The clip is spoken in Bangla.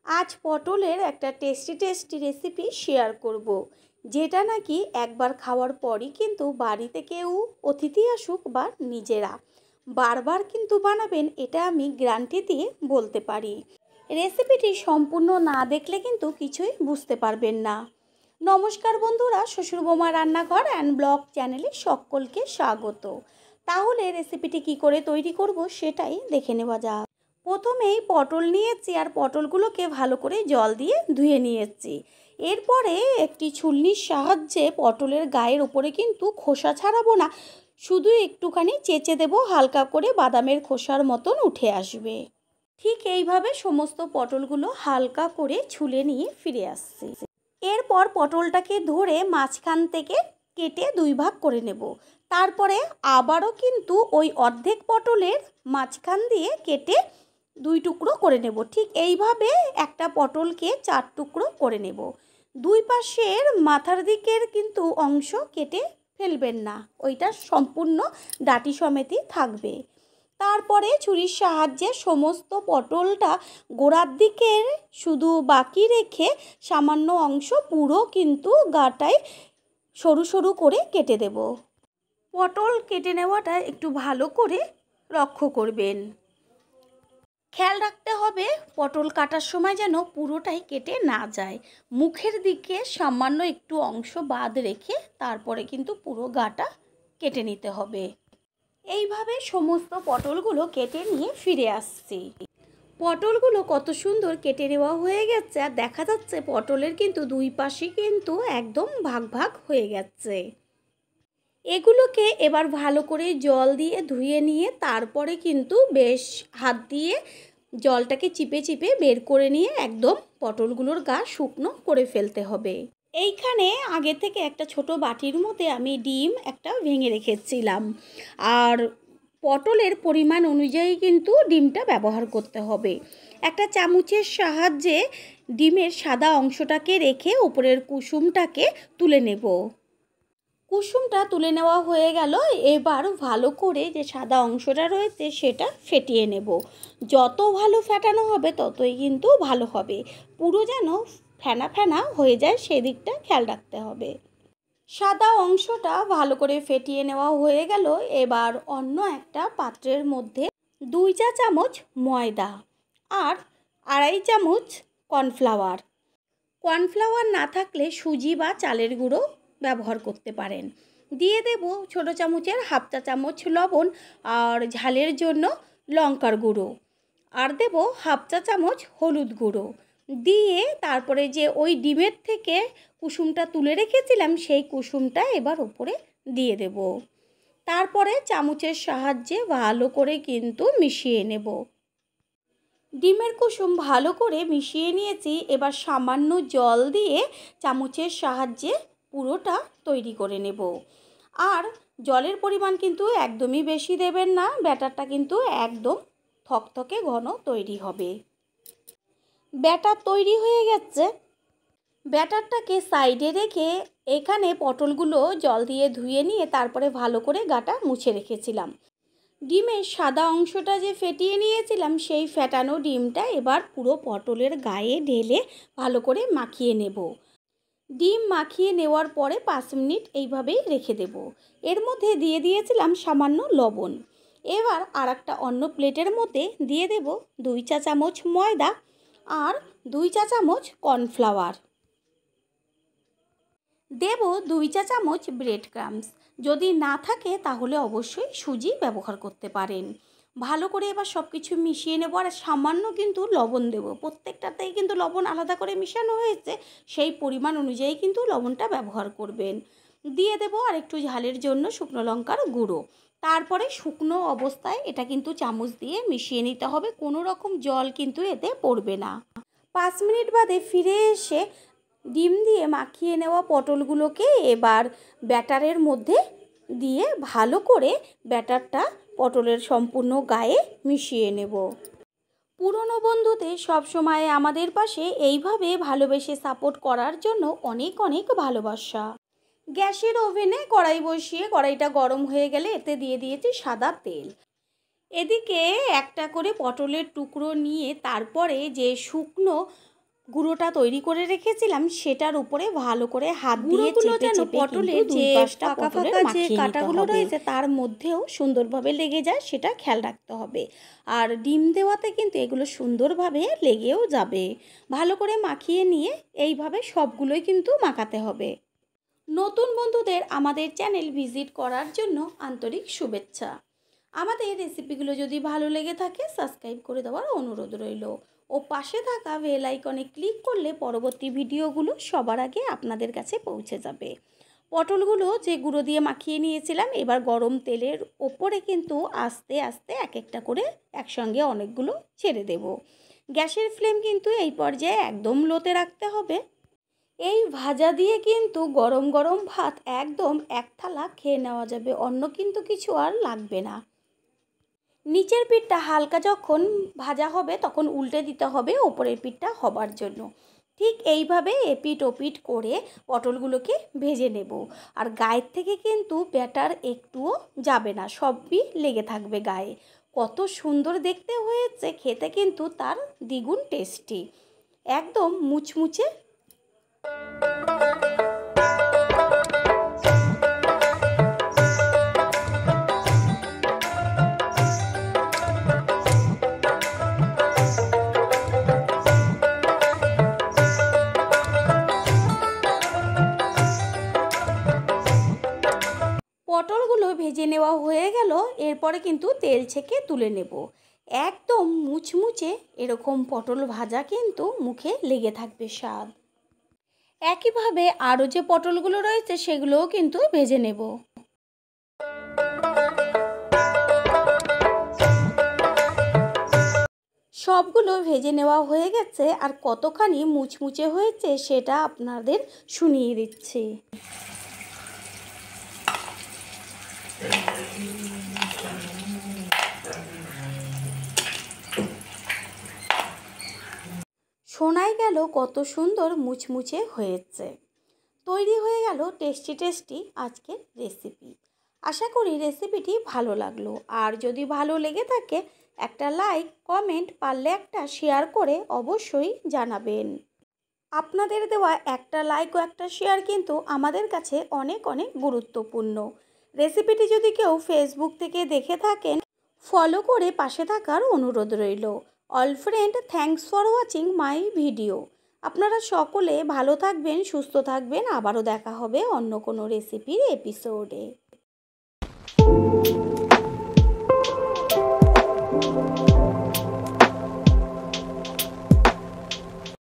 আজ পটলের একটা টেস্টি রেসিপি শেয়ার করব, যেটা নাকি একবার খাওয়ার পরই কিন্তু বাড়িতে কেউ অতিথি আসুক বা নিজেরা বারবার কিন্তু বানাবেন, এটা আমি গ্যারান্টি দিয়ে বলতে পারি। রেসিপিটি সম্পূর্ণ না দেখলে কিন্তু কিছুই বুঝতে পারবেন না। নমস্কার বন্ধুরা, শ্বশুর বৌমা রান্নাঘর অ্যান্ড ব্লগ চ্যানেলে সকলকে স্বাগত। তাহলে রেসিপিটি কি করে তৈরি করব সেটাই দেখে নেওয়া যাক। প্রথমেই পটল নিয়েছি আর পটলগুলোকে ভালো করে জল দিয়ে ধুয়ে নিয়েছি। এরপরে একটি ছুলনির সাহায্যে পটলের গায়ের উপরে কিন্তু খোসা ছাড়াবো না, শুধু একটুখানি চেঁচে দেবো, হালকা করে বাদামের খোসার মতন উঠে আসবে। ঠিক এইভাবে সমস্ত পটলগুলো হালকা করে ছুলে নিয়ে ফিরে আসছি। এরপর পটলটাকে ধরে মাঝখান থেকে কেটে দুই ভাগ করে নেব। তারপরে আবারও কিন্তু ওই অর্ধেক পটলের মাঝখান দিয়ে কেটে দুই টুকরো করে নেব। ঠিক এইভাবে একটা পটলকে 4 টুকরো করে নেব। দুই পাশের মাথার দিকের কিন্তু অংশ কেটে ফেলবেন না, ওইটা সম্পূর্ণ ডাঁটি সমেতই থাকবে। তারপরে ছুরির সাহায্যে সমস্ত পটলটা গোড়ার দিকের শুধু বাকি রেখে সামান্য অংশ পুরো কিন্তু গাটায় সরু সরু করে কেটে দেব। পটল কেটে নেওয়াটা একটু ভালো করে লক্ষ্য করবেন। খেয়াল রাখতে হবে পটল কাটার সময় যেন পুরোটাই কেটে না যায়, মুখের দিকে সামান্য একটু অংশ বাদ রেখে তারপরে কিন্তু পুরো গাটা কেটে নিতে হবে। এইভাবে সমস্ত পটলগুলো কেটে নিয়ে ফিরে আসছি। পটলগুলো কত সুন্দর কেটে নেওয়া হয়ে গেছে, আর দেখা যাচ্ছে পটলের কিন্তু দুই পাশে কিন্তু একদম ভাগ ভাগ হয়ে গেছে। এগুলোকে এবার ভালো করে জল দিয়ে ধুয়ে নিয়ে তারপরে কিন্তু বেশ হাত দিয়ে জলটাকে চিপে চিপে বের করে নিয়ে একদম পটলগুলোর গা শুকনো করে ফেলতে হবে। এইখানে আগে থেকে একটা ছোট বাটির মধ্যে আমি ডিম একটা ভেঙে রেখেছিলাম, আর পটলের পরিমাণ অনুযায়ী কিন্তু ডিমটা ব্যবহার করতে হবে। একটা চামচের সাহায্যে ডিমের সাদা অংশটাকে রেখে উপরের কুসুমটাকে তুলে নেব। কুসুমটা তুলে নেওয়া হয়ে গেল। এবার ভালো করে যে সাদা অংশটা রয়েছে সেটা ফেটিয়ে নেব। যত ভালো ফেটানো হবে ততই কিন্তু ভালো হবে, পুরো যেন ফেনা ফেনা হয়ে যায় সেদিকটা খেয়াল রাখতে হবে। সাদা অংশটা ভালো করে ফেটিয়ে নেওয়া হয়ে গেল। এবার অন্য একটা পাত্রের মধ্যে 2 চা চামচ ময়দা আর 2.5 চামচ কর্নফ্লাওয়ার। কর্নফ্লাওয়ার না থাকলে সুজি বা চালের গুঁড়ো ব্যবহার করতে পারেন। দিয়ে দেব ছোটো চামচের 1/2 চা চামচ লবণ আর ঝালের জন্য লঙ্কার গুঁড়ো, আর দেব 1/2 চা চামচ হলুদ গুঁড়ো। দিয়ে তারপরে যে ওই ডিমের থেকে কুসুমটা তুলে রেখেছিলাম সেই কুসুমটা এবার উপরে দিয়ে দেব। তারপরে চামচের সাহায্যে ভালো করে কিন্তু মিশিয়ে নেব। ডিমের কুসুম ভালো করে মিশিয়ে নিয়েছি। এবার সামান্য জল দিয়ে চামচের সাহায্যে পুরোটা তৈরি করে নেব। আর জলের পরিমাণ কিন্তু একদমই বেশি দেবেন না, ব্যাটারটা কিন্তু একদম থকথকে ঘন তৈরি হবে। ব্যাটার তৈরি হয়ে গেছে। ব্যাটারটাকে সাইডে রেখে এখানে পটলগুলো জল দিয়ে ধুয়ে নিয়ে তারপরে ভালো করে গাটা মুছে রেখেছিলাম। ডিমের সাদা অংশটা যে ফেটিয়ে নিয়েছিলাম সেই ফেটানো ডিমটা এবার পুরো পটলের গায়ে ঢেলে ভালো করে মাখিয়ে নেব। ডিম মাখিয়ে নেওয়ার পরে 5 মিনিট এইভাবেই রেখে দেব। এর মধ্যে দিয়ে দিয়েছিলাম সামান্য লবণ। এবার আর একটা অন্য প্লেটের মধ্যে দিয়ে দেব 2 চা চামচ ময়দা আর 2 চা চামচ কর্নফ্লাওয়ার। দেব 2 চা চামচ ব্রেড ক্রাম্বস। যদি না থাকে তাহলে অবশ্যই সুজি ব্যবহার করতে পারেন। ভালো করে এবার সব কিছু মিশিয়ে নেব, আর সামান্য কিন্তু লবণ দেব। প্রত্যেকটাতেই কিন্তু লবণ আলাদা করে মিশানো হয়েছে, সেই পরিমাণ অনুযায়ী কিন্তু লবণটা ব্যবহার করবেন। দিয়ে দেব আর একটু ঝালের জন্য শুকনো লঙ্কার গুঁড়ো। তারপরে শুকনো অবস্থায় এটা কিন্তু চামচ দিয়ে মিশিয়ে নিতে হবে, কোনো রকম জল কিন্তু এতে পড়বে না। 5 মিনিট বাদে ফিরে এসে ডিম দিয়ে মাখিয়ে নেওয়া পটলগুলোকে এবার ব্যাটারের মধ্যে দিয়ে ভালো করে ব্যাটারটা পটলের সম্পূর্ণ গায়ে মিশিয়ে নেব। পুরনো বন্ধুদের সবসময় আমাদের পাশে এইভাবে ভালোবেসে সাপোর্ট করার জন্য অনেক অনেক ভালোবাসা। গ্যাসের ওভেনে কড়াই বসিয়ে কড়াইটা গরম হয়ে গেলে এতে দিয়ে দিয়েছি সাদা তেল। এদিকে একটা করে পটলের টুকরো নিয়ে তারপরে যে শুকনো গুঁড়োটা তৈরি করে রেখেছিলাম সেটার উপরে ভালো করে হাত দিয়ে চেপে চেপে পটলের যে ফাঁকা ফাঁকা যে কাঁটাগুলো রয়েছে তার মধ্যেও সুন্দরভাবে লেগে যায় সেটা খেয়াল রাখতে হবে। আর ডিম দেওয়াতে কিন্তু এগুলো সুন্দরভাবে লেগেও যাবে। ভালো করে মাখিয়ে নিয়ে এইভাবে সবগুলোই কিন্তু মাখাতে হবে। নতুন বন্ধুদের আমাদের চ্যানেল ভিজিট করার জন্য আন্তরিক শুভেচ্ছা। আমাদের রেসিপিগুলো যদি ভালো লেগে থাকে সাবস্ক্রাইব করে দেওয়ার অনুরোধ রইল ও পাশে থাকা বেল আইকনে ক্লিক করলে পরবর্তী ভিডিওগুলো সবার আগে আপনাদের কাছে পৌঁছে যাবে। পটলগুলো যে গুঁড়ো দিয়ে মাখিয়ে নিয়েছিলাম এবার গরম তেলের ওপরে কিন্তু আস্তে আস্তে এক একটা করে একসঙ্গে অনেকগুলো ছেড়ে দেব। গ্যাসের ফ্লেম কিন্তু এই পর্যায়ে একদম লোতে রাখতে হবে। এই ভাজা দিয়ে কিন্তু গরম গরম ভাত একদম এক থালা খেয়ে নেওয়া যাবে, অন্য কিন্তু কিছু আর লাগবে না। নিচের পিঠটা হালকা যখন ভাজা হবে তখন উল্টে দিতে হবে ওপরের পিঠটা হবার জন্য। ঠিক এইভাবে এপিট ওপিট করে পটলগুলোকে ভেজে নেব। আর গায়ের থেকে কিন্তু ব্যাটার একটুও যাবে না, সবই লেগে থাকবে গায়ে। কত সুন্দর দেখতে হয়েছে, খেতে কিন্তু তার দ্বিগুণ টেস্টি, একদম মুচমুচে। পটলগুলো ভেজে নেওয়া হয়ে গেল, এরপরে কিন্তু তেল ছেঁকে তুলে নেব। একদম মুচমুচে এরকম পটল ভাজা কিন্তু মুখে লেগে থাকবে স্বাদ। একইভাবে আরও যে পটলগুলো রয়েছে সেগুলোও কিন্তু ভেজে নেব। সবগুলো ভেজে নেওয়া হয়ে গেছে, আর কতখানি মুচমুচে হয়েছে সেটা আপনাদের শুনিয়ে দিচ্ছি। শোনাই গেল কত সুন্দর মুচমুচে হয়েছে। তৈরি হয়ে গেল টেস্টি টেস্টি আজকের রেসিপি। আশা করি রেসিপিটি ভালো লাগলো, আর যদি ভালো লেগে থাকে একটা লাইক কমেন্ট পারলে একটা শেয়ার করে অবশ্যই জানাবেন। আপনাদের দেওয়া একটা লাইক ও একটা শেয়ার কিন্তু আমাদের কাছে অনেক অনেক গুরুত্বপূর্ণ। রেসিপিটি যদি কেউ ফেসবুক থেকে দেখে থাকেন ফলো করে পাশে থাকার অনুরোধ রইল। All friend, thanks for watching my video. আপনারা সকলে ভালো থাকবেন, সুস্থ থাকবেন। আবারও দেখা হবে অন্য কোনো রেসিপির এপিসোডে।